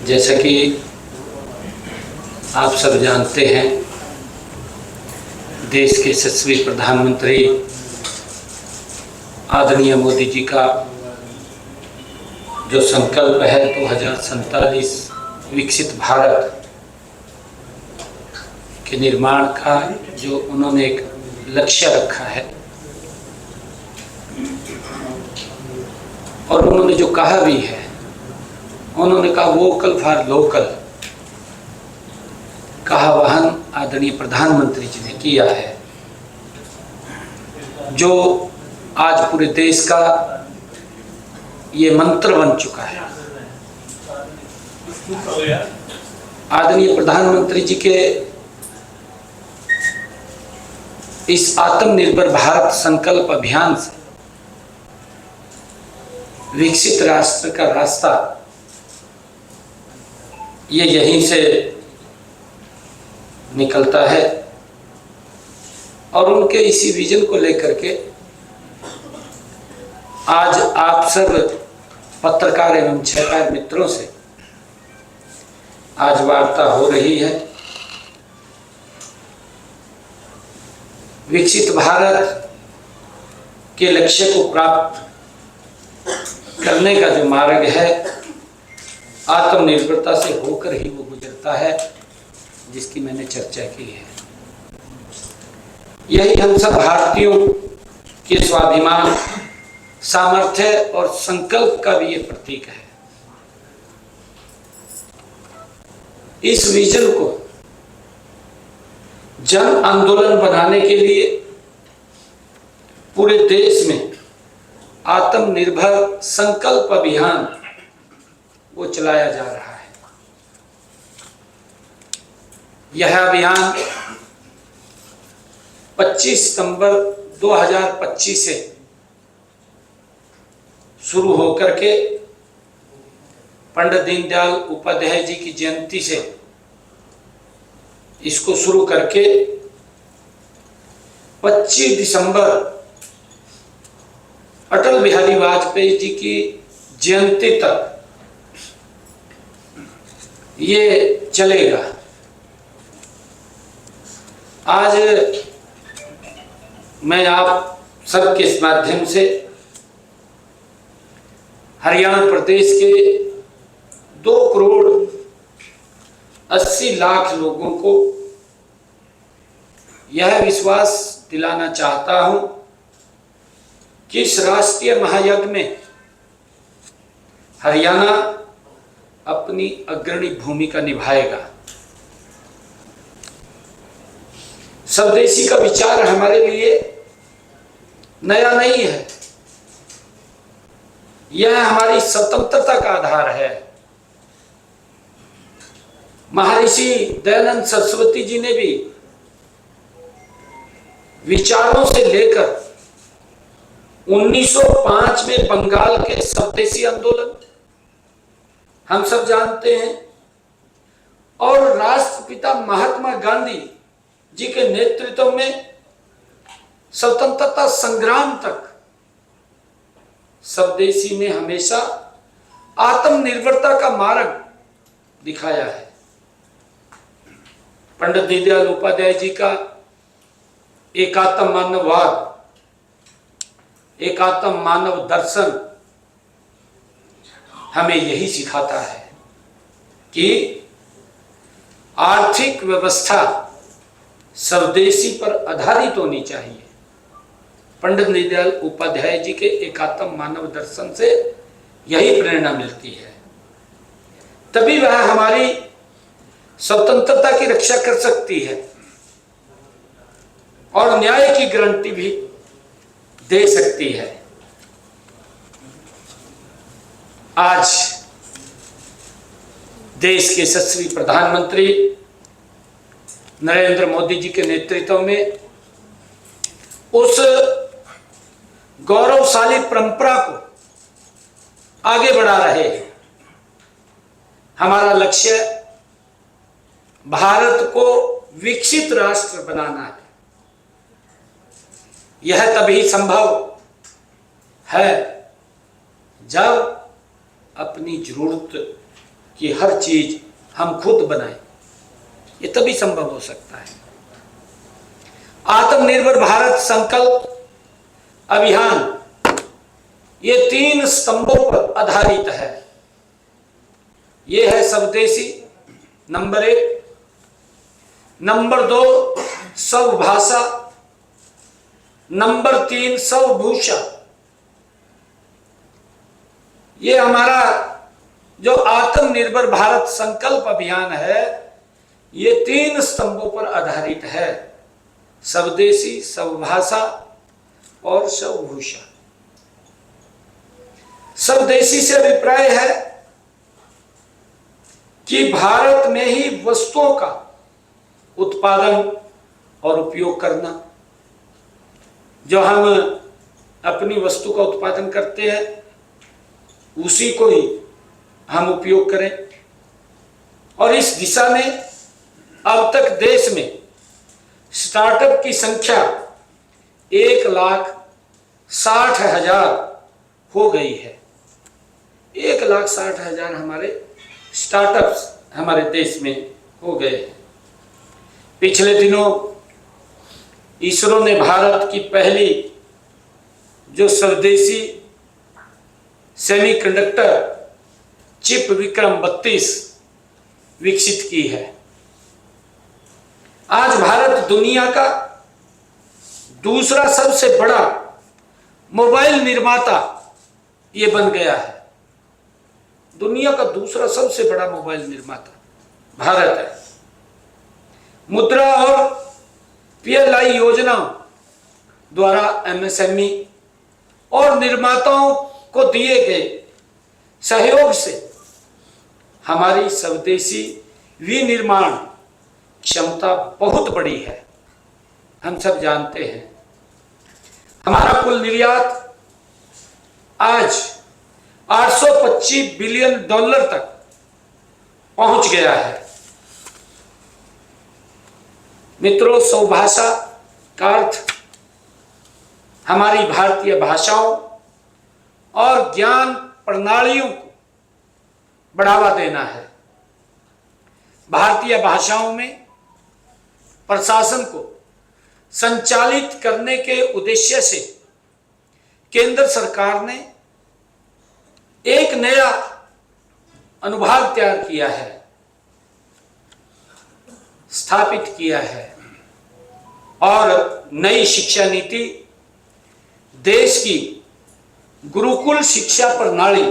जैसा कि आप सब जानते हैं, देश के यशस्वी प्रधानमंत्री आदरणीय मोदी जी का जो संकल्प है 2047 विकसित भारत के निर्माण का जो उन्होंने एक लक्ष्य रखा है और उन्होंने जो कहा भी है, उन्होंने कहा वोकल फॉर लोकल का आह्वान आदरणीय प्रधानमंत्री जी ने किया है, जो आज पूरे देश का ये मंत्र बन चुका है। आदरणीय प्रधानमंत्री जी के इस आत्मनिर्भर भारत संकल्प अभियान से विकसित राष्ट्र का रास्ता ये यहीं से निकलता है और उनके इसी विजन को लेकर के आज आप सब पत्रकार एवं छात्र मित्रों से आज वार्ता हो रही है। विकसित भारत के लक्ष्य को प्राप्त करने का जो मार्ग है आत्मनिर्भरता से होकर ही वो गुजरता है, जिसकी मैंने चर्चा की है। यही हम सब भारतीयों के स्वाभिमान, सामर्थ्य और संकल्प का भी ये प्रतीक है। इस विजन को जन आंदोलन बनाने के लिए पूरे देश में आत्मनिर्भर संकल्प अभियान वो चलाया जा रहा है। यह अभियान 25 सितंबर 2025 से शुरू होकर के पंडित दीनदयाल उपाध्याय जी की जयंती से इसको शुरू करके 25 दिसंबर अटल बिहारी वाजपेयी जी की जयंती तक ये चलेगा। आज मैं आप सबके इस माध्यम से हरियाणा प्रदेश के 2 करोड़ 80 लाख लोगों को यह विश्वास दिलाना चाहता हूं कि इस राष्ट्रीय महायज्ञ में हरियाणा अपनी अग्रणी भूमिका निभाएगा। स्वदेशी का विचार हमारे लिए नया नहीं है, यह हमारी स्वतंत्रता का आधार है। महर्षि दयानंद सरस्वती जी ने भी विचारों से लेकर 1905 में बंगाल के स्वदेशी आंदोलन हम सब जानते हैं और राष्ट्रपिता महात्मा गांधी जी के नेतृत्व में स्वतंत्रता संग्राम तक स्वदेशी ने हमेशा आत्मनिर्भरता का मार्ग दिखाया है। पंडित दीनदयाल उपाध्याय जी का एकात्म मानववाद, एकात्म मानव दर्शन हमें यही सिखाता है कि आर्थिक व्यवस्था स्वदेशी पर आधारित होनी चाहिए। पंडित दीनदयाल उपाध्याय जी के एकात्म मानव दर्शन से यही प्रेरणा मिलती है, तभी वह हमारी स्वतंत्रता की रक्षा कर सकती है और न्याय की गारंटी भी दे सकती है। आज देश के यशस्वी प्रधानमंत्री नरेंद्र मोदी जी के नेतृत्व में उस गौरवशाली परंपरा को आगे बढ़ा रहे हैं। हमारा लक्ष्य भारत को विकसित राष्ट्र बनाना है। यह तभी संभव है जब अपनी जरूरत कि हर चीज हम खुद बनाएं, ये तभी संभव हो सकता है। आत्मनिर्भर भारत संकल्प अभियान ये 3 स्तंभों पर आधारित है। ये है स्वदेशी नंबर 1, नंबर 2 स्वभाषा, नंबर 3 स्वभूषा। ये हमारा जो आत्मनिर्भर भारत संकल्प अभियान है ये 3 स्तंभों पर आधारित है, स्वदेशी, स्वभाषा और स्वभूषा। स्वदेशी से अभिप्राय है कि भारत में ही वस्तुओं का उत्पादन और उपयोग करना। जो हम अपनी वस्तु का उत्पादन करते हैं उसी को ही हम उपयोग करें, और इस दिशा में अब तक देश में स्टार्टअप की संख्या 1,60,000 हो गई है। 1,60,000 हमारे स्टार्टअप्स हमारे देश में हो गए हैं। पिछले दिनों इसरो ने भारत की पहली जो स्वदेशी सेमीकंडक्टर चिप विक्रम 32 विकसित की है। आज भारत दुनिया का दूसरा सबसे बड़ा मोबाइल निर्माता ये बन गया है। दुनिया का दूसरा सबसे बड़ा मोबाइल निर्माता भारत है। मुद्रा और पीएलआई योजना द्वारा एमएसएमई और निर्माताओं को दिए गए सहयोग से हमारी स्वदेशी विनिर्माण क्षमता बहुत बड़ी है। हम सब जानते हैं हमारा कुल निर्यात आज $825 बिलियन तक पहुंच गया है। मित्रों, स्वभाषा का अर्थ हमारी भारतीय भाषाओं और ज्ञान प्रणालियों को बढ़ावा देना है। भारतीय भाषाओं में प्रशासन को संचालित करने के उद्देश्य से केंद्र सरकार ने एक नया अनुभाग तैयार किया है, स्थापित किया है, और नई शिक्षा नीति देश की गुरुकुल शिक्षा प्रणाली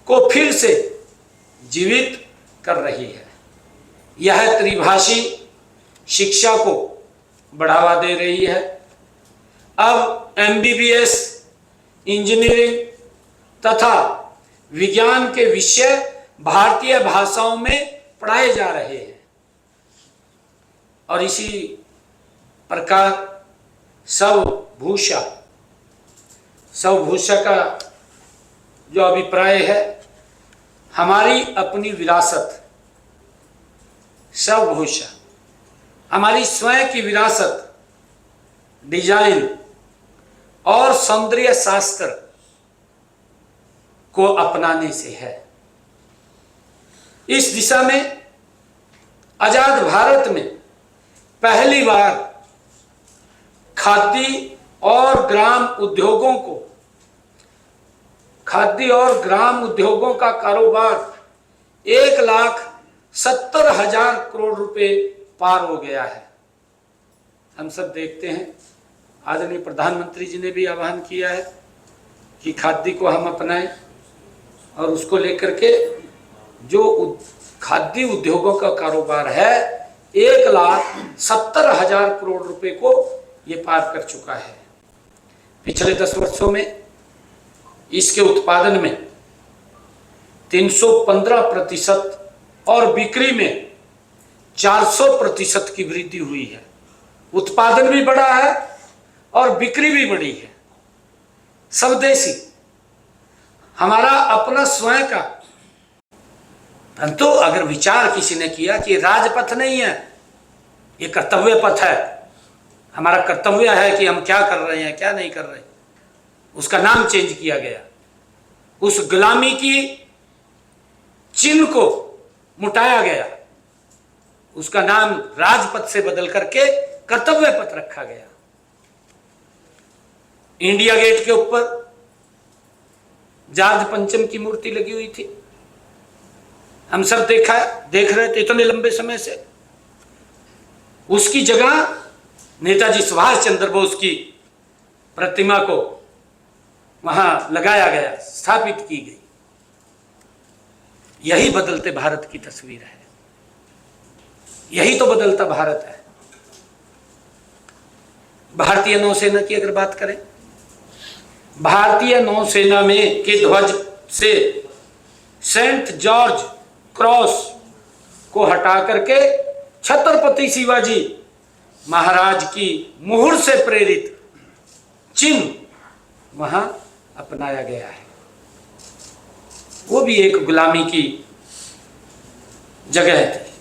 को फिर से जीवित कर रही है। यह त्रिभाषी शिक्षा को बढ़ावा दे रही है। अब एमबीबीएस, इंजीनियरिंग तथा विज्ञान के विषय भारतीय भाषाओं में पढ़ाए जा रहे हैं, और इसी प्रकार स्वभूषा का जो अभिप्राय है हमारी अपनी विरासत, स्वभूषा हमारी स्वयं की विरासत, डिजाइन और सौंदर्य शास्त्र को अपनाने से है। इस दिशा में आजाद भारत में पहली बार खादी और ग्राम उद्योगों का कारोबार 1,70,000 करोड़ रुपए पार हो गया है। हम सब देखते हैं आदरणीय प्रधानमंत्री जी ने भी आह्वान किया है कि खादी को हम अपनाएं, और उसको लेकर के जो खादी उद्योगों का कारोबार है 1,70,000 करोड़ रुपए को ये पार कर चुका है। पिछले 10 वर्षों में इसके उत्पादन में 315% और बिक्री में 400% की वृद्धि हुई है। उत्पादन भी बढ़ा है और बिक्री भी बढ़ी है। स्वदेशी हमारा अपना स्वयं का, परंतु अगर विचार किसी ने किया कि राजपथ नहीं है, ये कर्तव्य पथ है, हमारा कर्तव्य है कि हम क्या कर रहे हैं क्या नहीं कर रहे, उसका नाम चेंज किया गया। उस गुलामी की चिन्ह को मुटाया गया, उसका नाम राजपथ से बदल करके कर्तव्य पथ रखा गया। इंडिया गेट के ऊपर जॉर्ज पंचम की मूर्ति लगी हुई थी, हम सब देख रहे थे इतने लंबे समय से। उसकी जगह नेताजी सुभाष चंद्र बोस की प्रतिमा को वहां लगाया गया, स्थापित की गई। यही बदलते भारत की तस्वीर है, यही तो बदलता भारत है। भारतीय नौसेना की अगर बात करें, भारतीय नौसेना में के ध्वज से सेंट जॉर्ज क्रॉस को हटा करके छत्रपति शिवाजी महाराज की मुहर से प्रेरित चिन्ह वहां अपनाया गया है। वो भी एक गुलामी की जगह थी,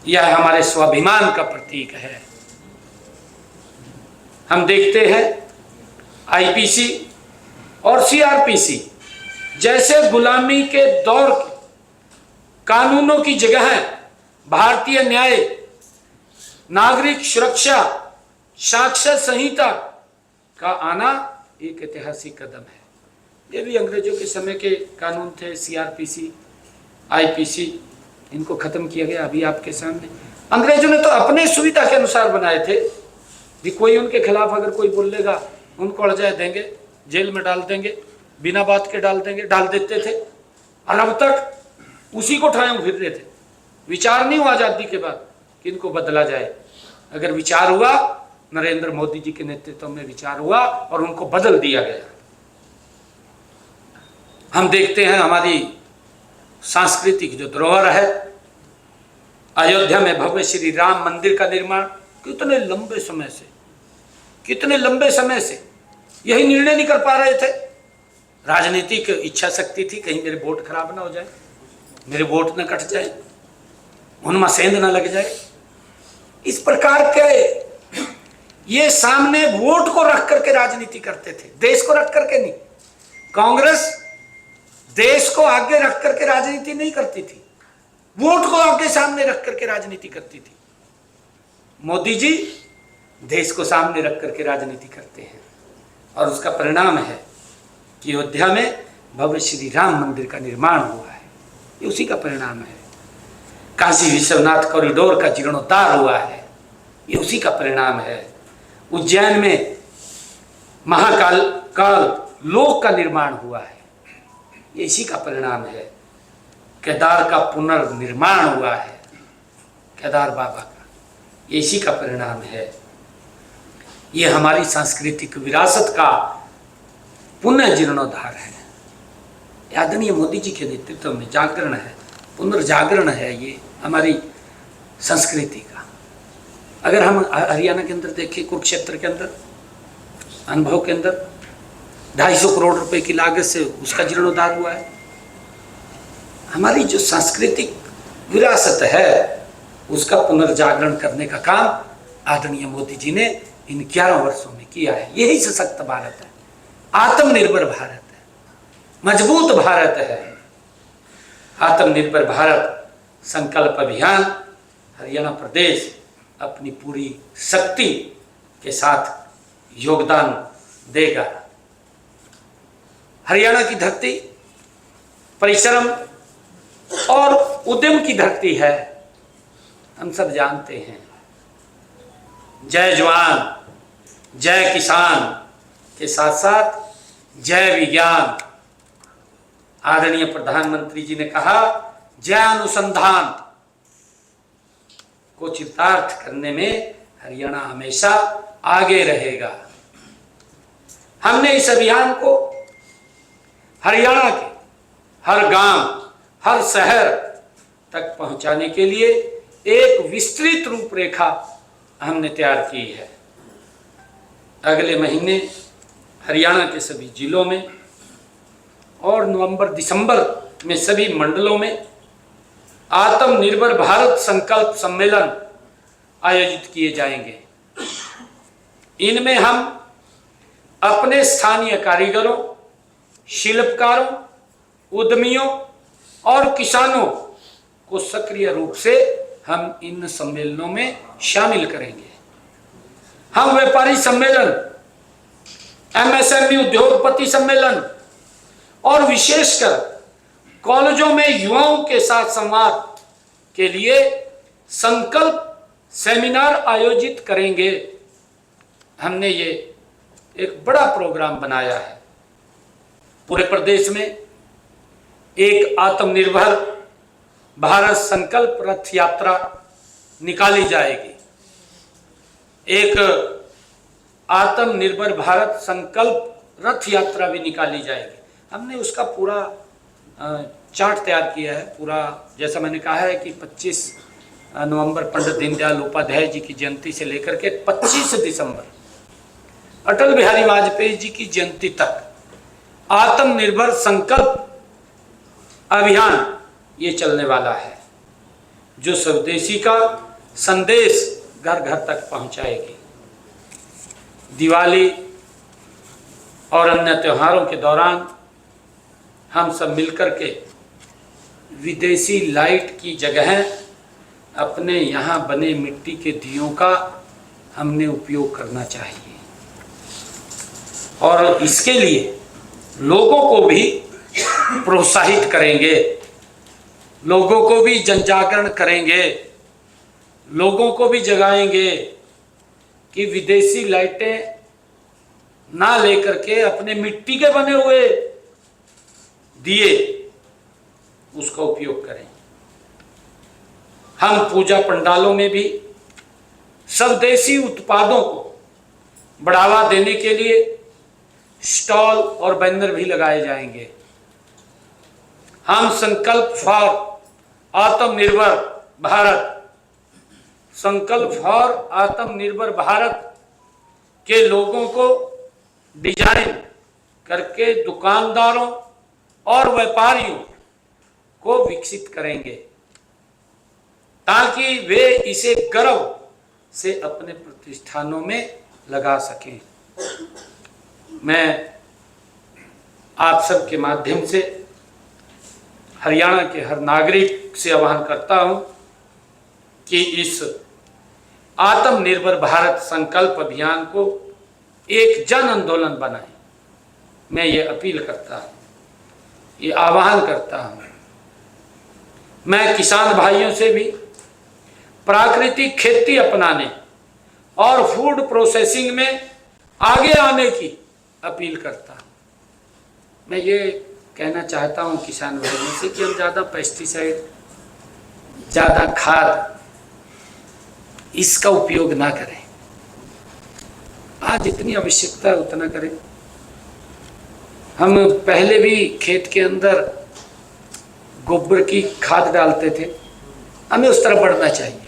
यह हमारे स्वाभिमान का प्रतीक है। हम देखते हैं आईपीसी और सीआरपीसी जैसे गुलामी के दौर के कानूनों की जगह भारतीय न्याय, नागरिक सुरक्षा, साक्ष्य संहिता का आना एक ऐतिहासिक कदम है। ये भी अंग्रेजों के समय के कानून थे, सीआरपीसी, आईपीसी, इनको खत्म किया गया अभी आपके सामने। अंग्रेजों ने तो अपने सुविधा के अनुसार बनाए थे कि कोई उनके खिलाफ अगर कोई बोलेगा उनको अड़जाए देंगे, जेल में डाल देंगे, बिना बात के डाल देते थे। और अब तक उसी को ठाए फिर रहे थे। विचार नहीं हुआ आजादी के बाद कि इनको बदला जाए। अगर विचार हुआ, नरेंद्र मोदी जी के नेतृत्व में विचार हुआ और उनको बदल दिया गया। हम देखते हैं हमारी सांस्कृतिक जो धरोहर है, अयोध्या में भव्य श्री राम मंदिर का निर्माण कितने लंबे समय से यही निर्णय नहीं कर पा रहे थे। राजनीतिक इच्छा शक्ति थी, कहीं मेरे वोट खराब ना हो जाए, मेरे वोट ना कट जाए, उनमें सेंध ना लग जाए। इस प्रकार के ये सामने वोट को रख करके राजनीति करते थे, देश को रख करके नहीं। कांग्रेस देश को आगे रख करके राजनीति नहीं करती थी, वोट को आगे सामने रख करके राजनीति करती थी। मोदी जी देश को सामने रख करके राजनीति करते हैं और उसका परिणाम है कि अयोध्या में भव्य श्री राम मंदिर का निर्माण हुआ है। ये उसी का परिणाम है। काशी विश्वनाथ कॉरिडोर का जीर्णोद्धार हुआ है, ये उसी का परिणाम है। उज्जैन में महाकाल लोक का निर्माण हुआ है, ये इसी का परिणाम है। केदार का पुनर्निर्माण हुआ है, केदार बाबा का, ये इसी का परिणाम है। ये हमारी सांस्कृतिक विरासत का पुनः जीर्णोद्धार है। आदरणीय मोदी जी के नेतृत्व में जागरण है, पुनर्जागरण है ये हमारी संस्कृति का। अगर हम हरियाणा के अंदर देखें, कुरुक्षेत्र के अंदर अनुभव के अंदर 250 करोड़ रुपए की लागत से उसका जीर्णोद्धार हुआ है। हमारी जो सांस्कृतिक विरासत है उसका पुनर्जागरण करने का काम आदरणीय मोदी जी ने इन 11 वर्षों में किया है। यही सशक्त भारत है, आत्मनिर्भर भारत है, मजबूत भारत है। आत्मनिर्भर भारत संकल्प अभियान हरियाणा प्रदेश अपनी पूरी शक्ति के साथ योगदान देगा। हरियाणा की धरती परिश्रम और उद्यम की धरती है, हम सब जानते हैं। जय जवान जय किसान के साथ साथ जय विज्ञान। आदरणीय प्रधानमंत्री जी ने कहा, जय अनुसंधान को चितार्थ करने में हरियाणा हमेशा आगे रहेगा। हमने इस अभियान को हरियाणा के हर गांव, हर शहर तक पहुंचाने के लिए एक विस्तृत रूपरेखा हमने तैयार की है। अगले महीने हरियाणा के सभी जिलों में और नवंबर-दिसंबर में सभी मंडलों में आत्मनिर्भर भारत संकल्प सम्मेलन आयोजित किए जाएंगे। इनमें हम अपने स्थानीय कारीगरों, शिल्पकारों, उद्यमियों और किसानों को सक्रिय रूप से हम इन सम्मेलनों में शामिल करेंगे। हम व्यापारी सम्मेलन, एमएसएमई उद्योगपति सम्मेलन और विशेषकर कॉलेजों में युवाओं के साथ संवाद के लिए संकल्प सेमिनार आयोजित करेंगे। हमने ये एक बड़ा प्रोग्राम बनाया है। पूरे प्रदेश में एक आत्मनिर्भर भारत संकल्प रथ यात्रा निकाली जाएगी। एक आत्मनिर्भर भारत संकल्प रथ यात्रा भी निकाली जाएगी। हमने उसका पूरा चार्ट तैयार किया है। पूरा जैसा मैंने कहा है कि 25 नवंबर पंडित दीनदयाल उपाध्याय जी की जयंती से लेकर के 25 दिसंबर अटल बिहारी वाजपेयी जी की जयंती तक आत्मनिर्भर संकल्प अभियान ये चलने वाला है, जो स्वदेशी का संदेश घर घर तक पहुंचाएगी। दिवाली और अन्य त्योहारों के दौरान हम सब मिलकर के विदेशी लाइट की जगह अपने यहाँ बने मिट्टी के दियों का हमने उपयोग करना चाहिए और इसके लिए लोगों को भी प्रोत्साहित करेंगे, लोगों को भी जनजागरण करेंगे, लोगों को भी जगाएंगे कि विदेशी लाइटें ना लेकर के अपने मिट्टी के बने हुए दिए उसका उपयोग करें। हम पूजा पंडालों में भी स्वदेशी उत्पादों को बढ़ावा देने के लिए स्टॉल और बैनर भी लगाए जाएंगे। हम संकल्प फॉर आत्मनिर्भर भारत, संकल्प फॉर आत्मनिर्भर भारत के लोगों को डिजाइन करके दुकानदारों और व्यापारियों को विकसित करेंगे ताकि वे इसे गर्व से अपने प्रतिष्ठानों में लगा सकें। मैं आप सब के माध्यम से हरियाणा के हर नागरिक से आह्वान करता हूं कि इस आत्मनिर्भर भारत संकल्प अभियान को एक जन आंदोलन बनाएं। मैं ये अपील करता हूं, ये आह्वान करता हूं। मैं किसान भाइयों से भी प्राकृतिक खेती अपनाने और फूड प्रोसेसिंग में आगे आने की अपील करता हूं। मैं ये कहना चाहता हूं किसान भाइयों से कि हम ज़्यादा पेस्टिसाइड, ज़्यादा खाद इसका उपयोग ना करें। आज जितनी आवश्यकता है उतना करें। हम पहले भी खेत के अंदर गोबर की खाद डालते थे, हमें उस तरफ बढ़ना चाहिए,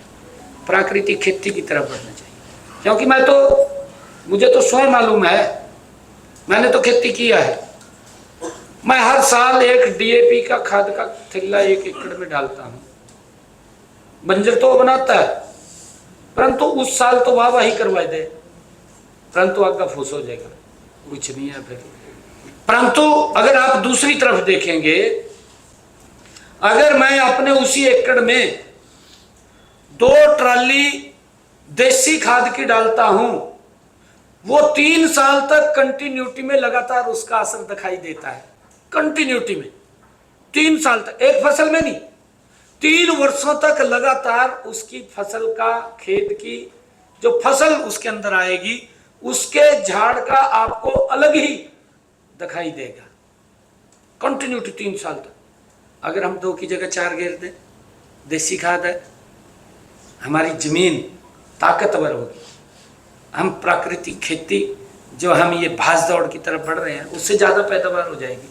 प्राकृतिक खेती की तरफ बढ़ना चाहिए। क्योंकि मुझे तो स्वयं मालूम है, मैंने तो खेती किया है। मैं हर साल एक डीएपी का खाद का थैला 1 एकड़ में डालता हूँ। बंजर तो बनाता है, परंतु उस साल तो वाह ही करवा दे, परंतु आपका फूस हो जाएगा, कुछ नहीं है फिर। परंतु अगर आप दूसरी तरफ देखेंगे, अगर मैं अपने उसी एकड़ में 2 ट्राली देसी खाद की डालता हूं, वो 3 साल तक कंटिन्यूटी में लगातार उसका असर दिखाई देता है। कंटिन्यूटी में 3 साल तक, एक फसल में नहीं, 3 वर्षों तक लगातार उसकी फसल का, खेत की जो फसल उसके अंदर आएगी, उसके झाड़ का आपको अलग ही दिखाई देगा। कंटिन्यूटी 3 साल तक। अगर हम 2 की जगह 4 घेर दें, देसी खाद है, हमारी जमीन ताकतवर होगी। हम प्राकृतिक खेती, जो हम ये भाग दौड़ की तरफ बढ़ रहे हैं, उससे ज़्यादा पैदावार हो जाएगी।